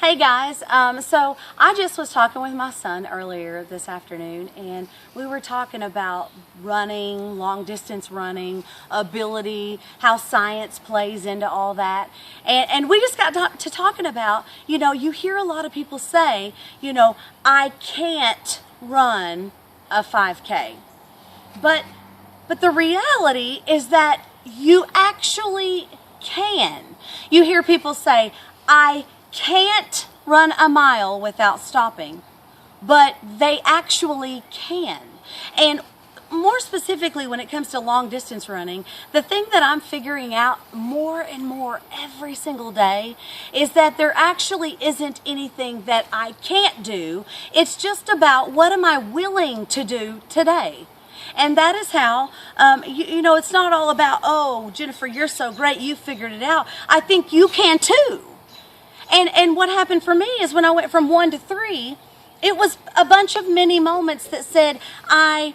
Hey guys, so I just was talking with my son earlier this afternoon, and we were talking about running, long distance running, ability, how science plays into all that. And we just got to talking about, you hear a lot of people say, I can't run a 5K. But the reality is that you actually can. You hear people say, I can't run a mile without stopping, but they actually can. And more specifically, when it comes to long distance running, the thing that I'm figuring out more and more every single day is that there actually isn't anything that I can't do. It's just about what am I willing to do today. And that is how, it's not all about, oh, Jennifer, you're so great, you figured it out. I think you can too. And what happened for me is when I went from 1 to 3, it was a bunch of mini moments that said, I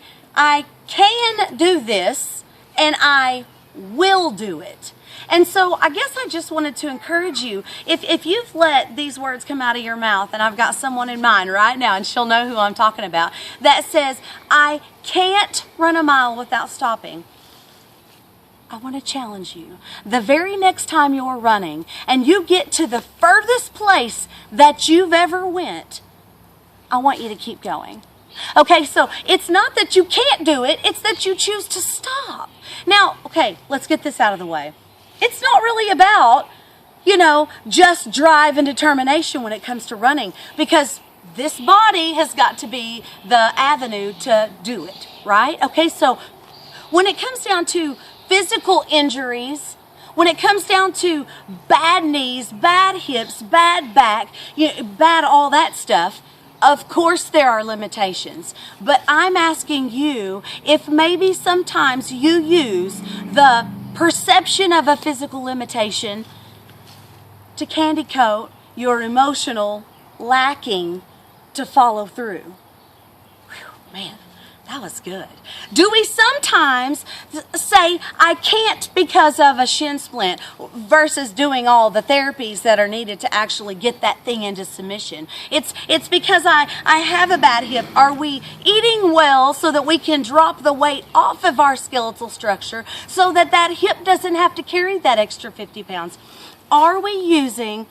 can do this and I will do it. And so I guess I just wanted to encourage you, if you've let these words come out of your mouth, and I've got someone in mind right now, and she'll know who I'm talking about, that says, I can't run a mile without stopping. I want to challenge you. The very next time you're running and you get to the furthest place that you've ever went, I want you to keep going. Okay, so it's not that you can't do it, it's that you choose to stop. Now, okay, let's get this out of the way. It's not really about, just drive and determination when it comes to running, because this body has got to be the avenue to do it, right? Okay, so when it comes down to physical injuries, when it comes down to bad knees, bad hips, bad back, bad all that stuff, of course there are limitations. But I'm asking you if maybe sometimes you use the perception of a physical limitation to candy coat your emotional lacking to follow through. Whew, man. That was good. Do we sometimes say, I can't because of a shin splint versus doing all the therapies that are needed to actually get that thing into submission? It's because I have a bad hip. Are we eating well so that we can drop the weight off of our skeletal structure so that that hip doesn't have to carry that extra 50 pounds? Are we using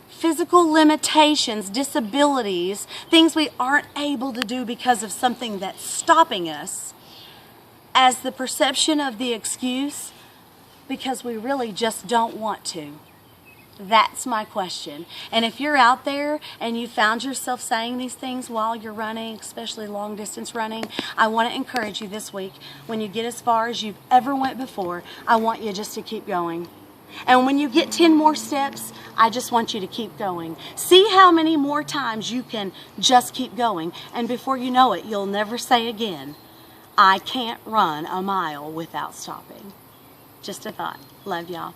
physical limitations, disabilities, things we aren't able to do because of something that's stopping us, as the perception of the excuse because we really just don't want to? That's my question. And if you're out there and you found yourself saying these things while you're running, especially long distance running, I want to encourage you this week, when you get as far as you've ever went before, I want you just to keep going. And when you get 10 more steps, I just want you to keep going. See how many more times you can just keep going. And before you know it, you'll never say again, I can't run a mile without stopping. Just a thought. Love y'all.